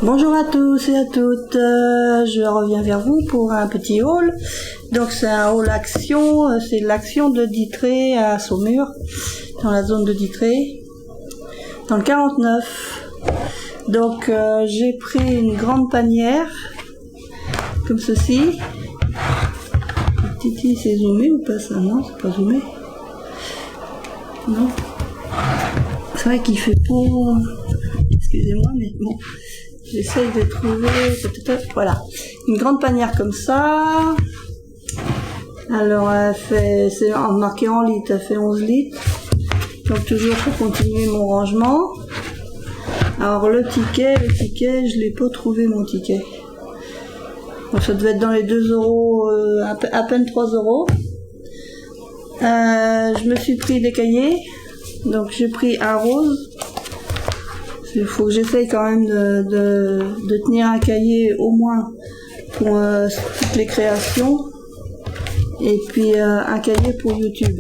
Bonjour à tous et à toutes, je reviens vers vous pour un petit haul. Donc c'est un haul action, c'est l'action de Ditray à Saumur, dans la zone de Ditray, dans le 49. Donc j'ai pris une grande panière, comme ceci. Titi, c'est zoomé ou pas ça? Non, c'est pas zoomé. Non. C'est vrai qu'il fait beau. Excusez-moi, mais bon. J'essaye de trouver, voilà, une grande panière comme ça. Alors, c'est marqué en litres, elle fait 11 litres. Donc, toujours pour continuer mon rangement. Alors, le ticket, je l'ai pas trouvé mon ticket. Donc, ça devait être dans les 2 euros, à peine 3 euros. Je me suis pris des cahiers. Donc, j'ai pris un rose. Il faut que j'essaye quand même de tenir un cahier au moins pour toutes les créations et puis un cahier pour YouTube,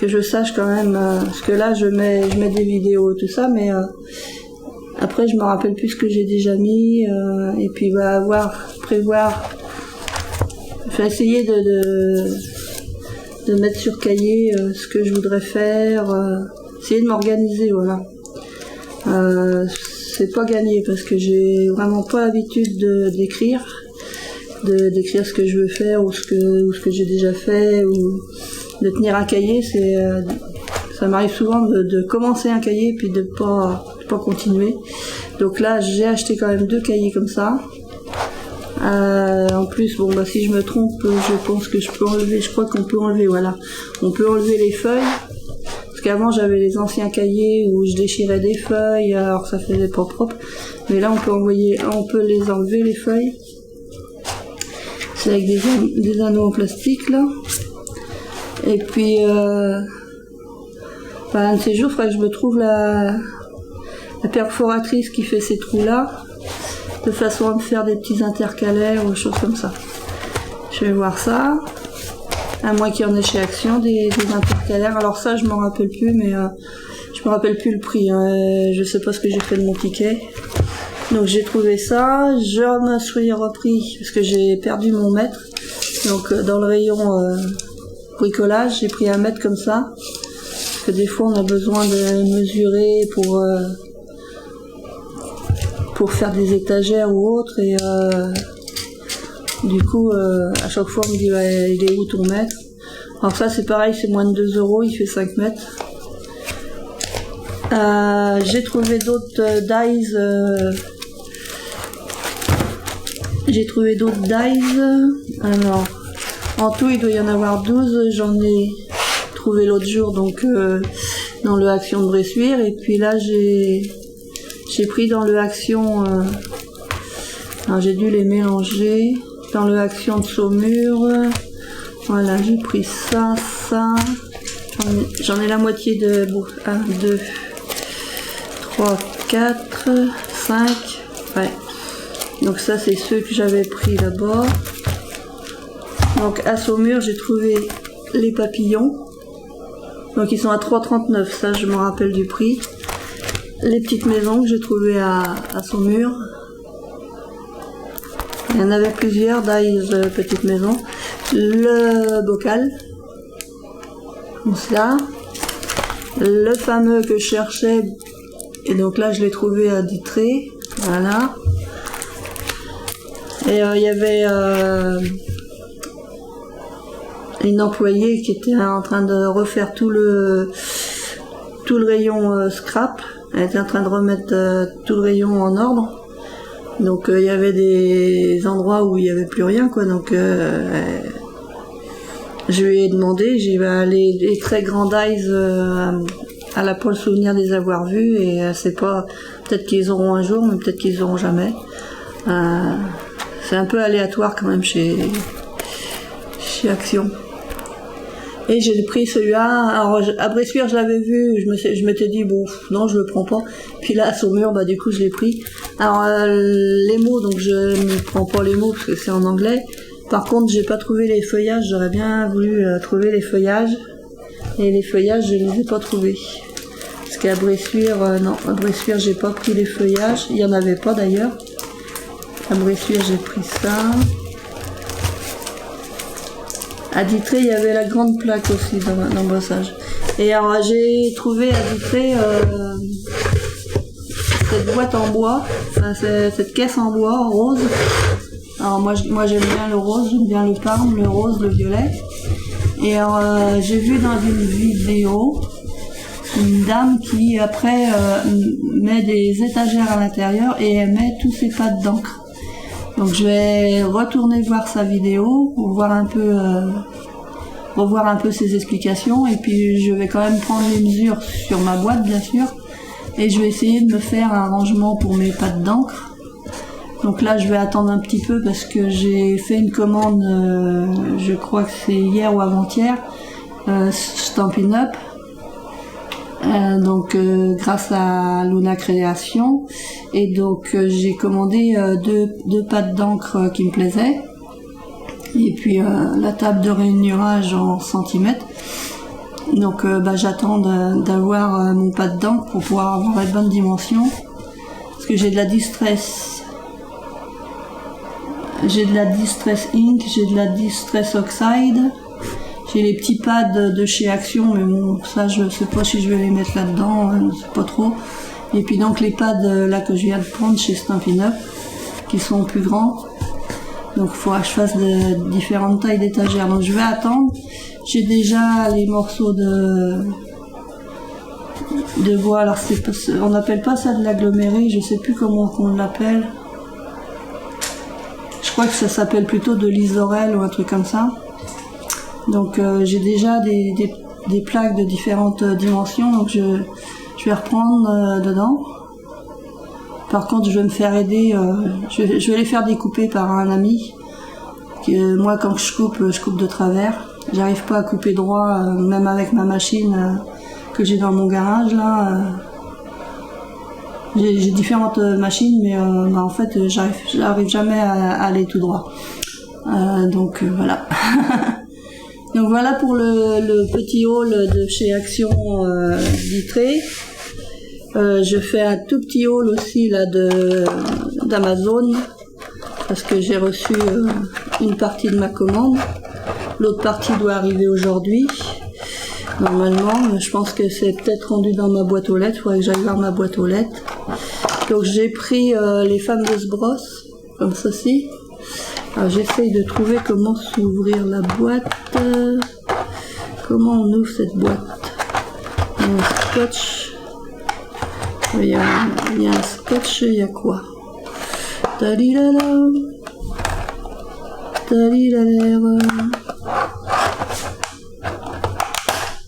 que je sache quand même, parce que là je mets des vidéos et tout ça, mais après je me rappelle plus ce que j'ai déjà mis, et puis essayer de mettre sur cahier ce que je voudrais faire, essayer de m'organiser, voilà. C'est pas gagné parce que j'ai vraiment pas l'habitude d'écrire ce que je veux faire ou ce que j'ai déjà fait, ou de tenir un cahier. Ça m'arrive souvent de commencer un cahier puis de pas continuer. Donc là j'ai acheté quand même 2 cahiers comme ça. En plus, bon bah si je me trompe, je pense que je peux enlever, je crois qu'on peut enlever, voilà. On peut enlever les feuilles. Parce qu'avant j'avais les anciens cahiers où je déchirais des feuilles, alors ça faisait pas propre. Mais là on peut les enlever les feuilles. C'est avec des anneaux en plastique là. Et puis un de ces jours, il faudrait que je me trouve la perforatrice qui fait ces trous là, de façon à me faire des petits intercalaires ou des choses comme ça. Je vais voir ça. À moins qu'il y en ait chez Action, des intercalaires. Alors ça, je m'en rappelle plus, mais je me rappelle plus le prix. Je sais pas ce que j'ai fait de mon ticket. Donc j'ai trouvé ça. Je me suis repris, parce que j'ai perdu mon mètre. Donc dans le rayon bricolage, j'ai pris un mètre comme ça. Parce que des fois, on a besoin de mesurer pour faire des étagères ou autre. Et du coup, à chaque fois, on me dit ouais, il est où ton mètre? Alors ça, c'est pareil, c'est moins de 2 euros, il fait 5 mètres. J'ai trouvé d'autres dies. Alors, en tout, il doit y en avoir 12. J'en ai trouvé l'autre jour, donc dans le Action de Bressuire. Et puis là, j'ai pris dans le Action. Alors j'ai dû les mélanger. Dans le Action de Saumur, voilà, j'ai pris ça. J'en ai la moitié de 1, 2, 3, 4, 5. Ouais. Donc ça, c'est ceux que j'avais pris là-bas. Donc à Saumur, j'ai trouvé les papillons. Donc ils sont à 3,39. Ça, je me rappelle du prix. Les petites maisons que j'ai trouvées à Saumur. Il y en avait plusieurs, dies petite maison. Le bocal, comme ça. Le fameux que je cherchais, et donc là je l'ai trouvé à Ditray, voilà. Et il y avait une employée qui était en train de refaire tout le rayon scrap. Elle était en train de remettre tout le rayon en ordre. Donc il y avait des endroits où il n'y avait plus rien, quoi. Donc je lui ai demandé, j'y vais aller les très grands dies, elle n'a pas le souvenir de les avoir vus, et c'est pas, peut-être qu'ils auront un jour, mais peut-être qu'ils auront jamais. C'est un peu aléatoire quand même chez Action. Et j'ai pris celui-là. Alors à Bressuire je l'avais vu, je m'étais dit bon non, je le prends pas. Puis là à Saumur, bah du coup je l'ai pris. Alors les mots, donc je ne prends pas les mots parce que c'est en anglais. Par contre j'ai pas trouvé les feuillages, j'aurais bien voulu trouver les feuillages. Et les feuillages je ne les ai pas trouvés. Parce qu'à Bressuire, non, à Bressuire j'ai pas pris les feuillages, il y en avait pas d'ailleurs. À Bressuire j'ai pris ça. À Dittré il y avait la grande plaque aussi d'embossage. Et alors j'ai trouvé à Dittré cette boîte en bois, enfin, cette caisse en bois rose. Alors moi j'aime bien le rose, j'aime bien le parme, le rose, le violet. Et j'ai vu dans une vidéo une dame qui après met des étagères à l'intérieur et elle met tous ses pattes d'encre. Donc je vais retourner voir sa vidéo pour voir un peu, revoir un peu ses explications, et puis je vais quand même prendre les mesures sur ma boîte bien sûr, et je vais essayer de me faire un rangement pour mes pattes d'encre. Donc là je vais attendre un petit peu parce que j'ai fait une commande, je crois que c'est hier ou avant-hier, Stampin' Up. Donc grâce à Luna Création, et donc j'ai commandé deux pattes d'encre qui me plaisaient, et puis la table de rainurage en centimètres. Donc j'attends d'avoir mon pâte d'encre pour pouvoir avoir la bonne dimension, parce que j'ai de la Distress ink, j'ai de la Distress oxide. J'ai les petits pads de chez Action, mais bon, ça je sais pas si je vais les mettre là-dedans, je sais pas trop. Et puis donc les pads là que je viens de prendre chez Stampin' Up, qui sont plus grands. Donc il faudra que je fasse de différentes tailles d'étagères. Donc je vais attendre. J'ai déjà les morceaux de bois. Alors on n'appelle pas ça de l'aggloméré, je sais plus comment on l'appelle. Je crois que ça s'appelle plutôt de l'isorel ou un truc comme ça. Donc j'ai déjà des plaques de différentes dimensions, donc je vais reprendre dedans. Par contre je vais me faire aider, je vais les faire découper par un ami. Moi quand je coupe de travers. J'arrive pas à couper droit, même avec ma machine que j'ai dans mon garage là. J'ai différentes machines, mais en fait j'arrive jamais à aller tout droit. Donc voilà. Donc voilà pour le petit haul de chez Action Dittré. Je fais un tout petit haul aussi là d'Amazon, parce que j'ai reçu une partie de ma commande. L'autre partie doit arriver aujourd'hui. Normalement, je pense que c'est peut-être rendu dans ma boîte aux lettres. Il faudrait que j'aille voir ma boîte aux lettres. Donc j'ai pris les fameuses brosses, comme ceci. Alors j'essaye de trouver comment s'ouvrir la boîte. Comment on ouvre cette boîte? Un scotch. Il y a un scotch, il y a quoi? Talilala. Talilala.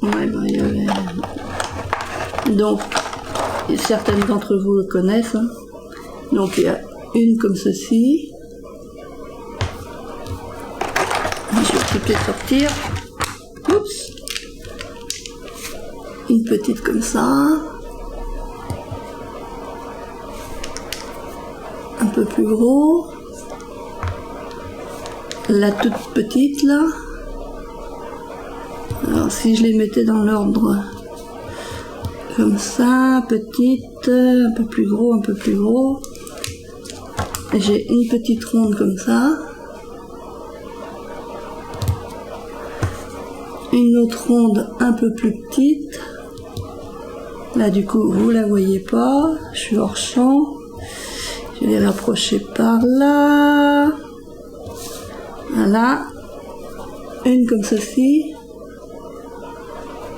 Ouais, il y avait... Donc, certaines d'entre vous le connaissent. Hein. Donc il y a une comme ceci. Je vais peut-être sortir. Oups. Une petite comme ça. Un peu plus gros. La toute petite là. Alors si je les mettais dans l'ordre comme ça, petite, un peu plus gros, un peu plus gros. J'ai une petite ronde comme ça. Une autre ronde un peu plus petite. Là du coup vous la voyez pas, je suis hors champ. Je vais les rapprocher par là. Voilà. Une comme ceci.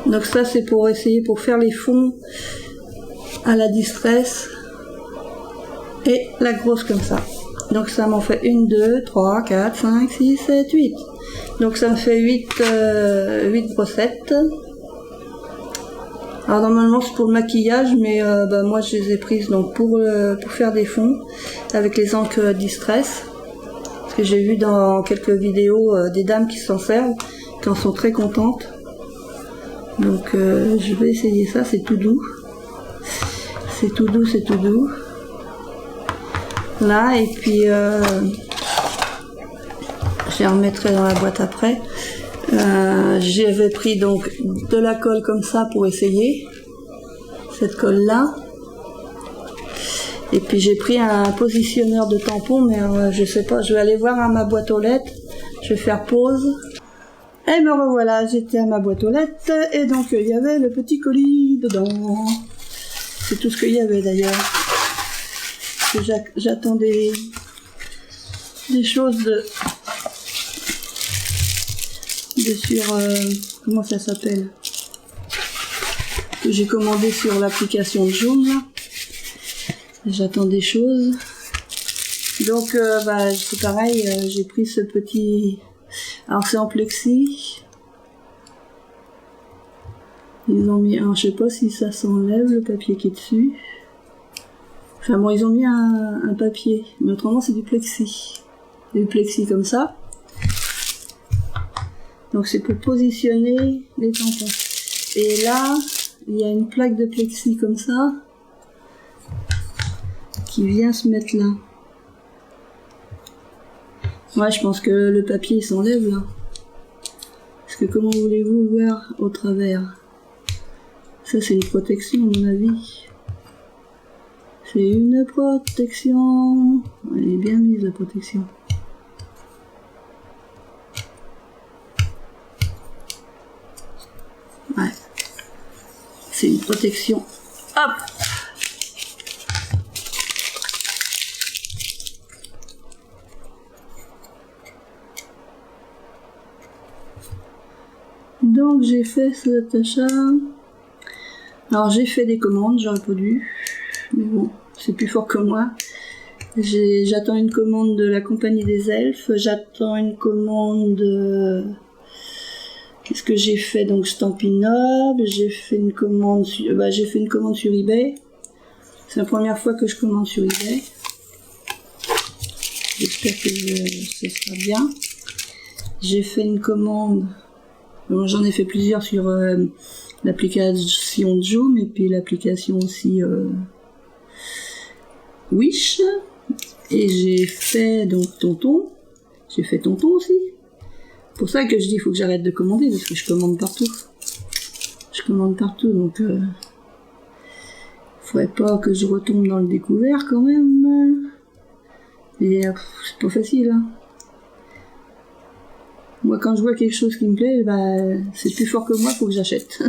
Donc ça c'est pour essayer pour faire les fonds à la Distress. Et la grosse comme ça. Donc ça m'en fait 1, 2, 3, 4, 5, 6, 7, 8. Donc ça me fait 8 brossettes. Alors normalement c'est pour le maquillage, mais moi je les ai prises donc pour faire des fonds avec les encres Distress. Parce que j'ai vu dans quelques vidéos des dames qui s'en servent, qui en sont très contentes. Donc je vais essayer ça, c'est tout doux. C'est tout doux, c'est tout doux. Là, et puis je les remettrai dans la boîte après. J'avais pris donc de la colle comme ça pour essayer. cette colle là. Et puis j'ai pris un positionneur de tampons, mais je sais pas, je vais aller voir à ma boîte aux lettres, je vais faire pause. Et me revoilà, j'étais à ma boîte aux lettres, et donc il y avait le petit colis dedans. C'est tout ce qu'il y avait d'ailleurs. J'attendais des choses de sur... comment ça s'appelle? Que j'ai commandé sur l'application de Joom, là. J'attends des choses. Donc, c'est pareil, j'ai pris ce petit... Alors, c'est en plexi. Ils ont mis un... Je sais pas si ça s'enlève, le papier qui est dessus. Enfin bon, ils ont mis un papier. Mais autrement, c'est du plexi. Du plexi comme ça. Donc, c'est pour positionner les tampons. Et là, il y a une plaque de plexi comme ça. Qui vient se mettre là. Ouais, je pense que le papier s'enlève là. Parce que comment voulez-vous voir au travers? Ça c'est une protection à mon avis. C'est une protection. Elle est bien mise la protection. Ouais. C'est une protection. Hop! Donc j'ai fait cet achat. Alors j'ai fait des commandes, j'aurais pas dû. Mais bon, c'est plus fort que moi. J'attends une commande de la compagnie des elfes. J'attends une commande de... Qu'est-ce que j'ai fait? Donc Stampinob. J'ai fait une commande sur... j'ai fait une commande sur eBay. C'est la première fois que je commande sur eBay. J'espère que ce sera bien. J'ai fait une commande... J'en ai fait plusieurs sur l'application de Joom et puis l'application aussi Wish. Et j'ai fait donc Tonton. J'ai fait Tonton aussi. C'est pour ça que je dis il faut que j'arrête de commander parce que je commande partout. Je commande partout donc faudrait pas que je retombe dans le découvert quand même. Et c'est pas facile hein. Moi, quand je vois quelque chose qui me plaît, c'est plus fort que moi, faut que j'achète.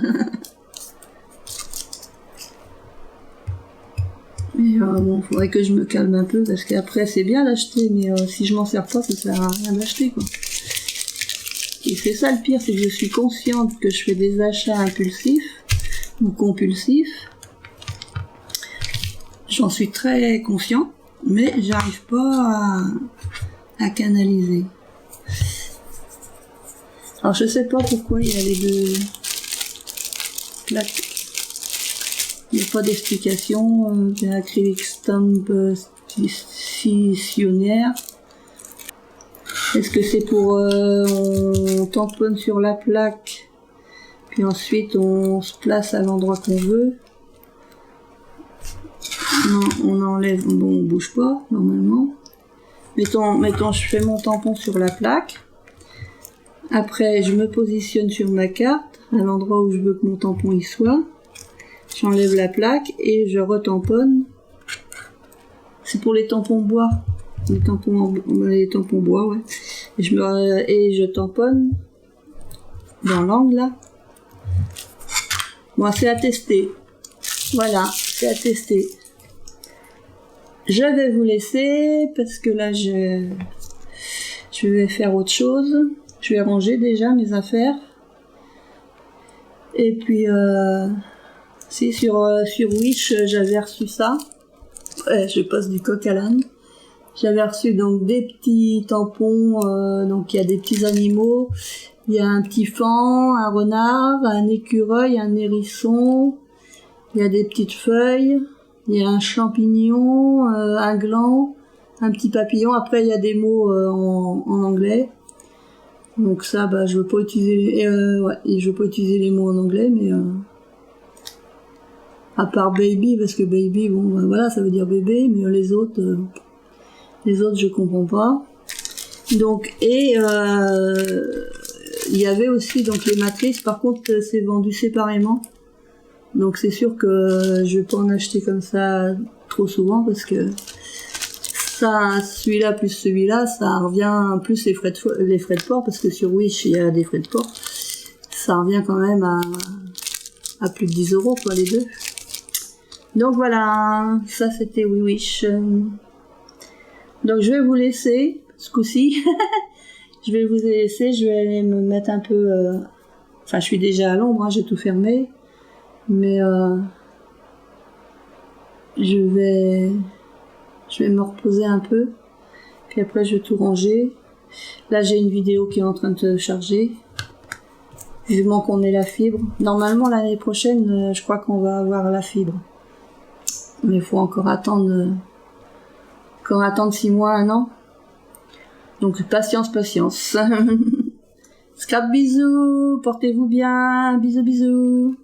Mais bon, faudrait que je me calme un peu, parce qu'après, c'est bien d'acheter, mais si je m'en sers pas, ça sert à rien d'acheter, quoi. Et c'est ça le pire, c'est que je suis consciente que je fais des achats impulsifs, ou compulsifs. J'en suis très conscient, mais j'arrive pas à canaliser. Alors je sais pas pourquoi il y a les deux plaques. Il n'y a pas d'explication. Il y a acrylic stamp scissionnaire. Est-ce que c'est pour on tamponne sur la plaque, puis ensuite on se place à l'endroit qu'on veut? Non, on enlève, bon on bouge pas normalement. Mettons je fais mon tampon sur la plaque. Après, je me positionne sur ma carte, à l'endroit où je veux que mon tampon y soit. J'enlève la plaque et je retamponne. C'est pour les tampons bois. Les tampons bois, ouais. Et je tamponne dans l'angle, là. Bon, c'est à tester. Voilà, c'est à tester. Je vais vous laisser, parce que là, je vais faire autre chose. Je vais ranger déjà mes affaires. Et puis, si sur Wish, j'avais reçu ça. Ouais, je passe du coq à l'âne. J'avais reçu donc des petits tampons. Donc il y a des petits animaux. Il y a un petit faon, un renard, un écureuil, un hérisson. Il y a des petites feuilles. Il y a un champignon, un gland, un petit papillon. Après, il y a des mots en anglais. Donc ça, je veux pas utiliser, je veux pas utiliser les mots en anglais, mais à part baby, parce que baby, bon, voilà, ça veut dire bébé, mais les autres, je comprends pas. Donc il y avait aussi donc les matrices. Par contre, c'est vendu séparément. Donc c'est sûr que je vais pas en acheter comme ça trop souvent parce que ça, celui-là plus celui-là, ça revient plus les frais de port parce que sur Wish il y a des frais de port. Ça revient quand même à plus de 10 € quoi les deux. Donc voilà, ça c'était Wish. Donc je vais vous laisser ce coup-ci. Je vais vous laisser, je vais aller me mettre un peu... Enfin je suis déjà à l'ombre, hein, j'ai tout fermé. Mais je vais me reposer un peu. Puis après je vais tout ranger. Là j'ai une vidéo qui est en train de se charger. Vivement qu'on ait la fibre. Normalement l'année prochaine, je crois qu'on va avoir la fibre. Mais il faut encore attendre 6 mois, 1 an. Donc patience. Scrap bisous, portez-vous bien, bisous.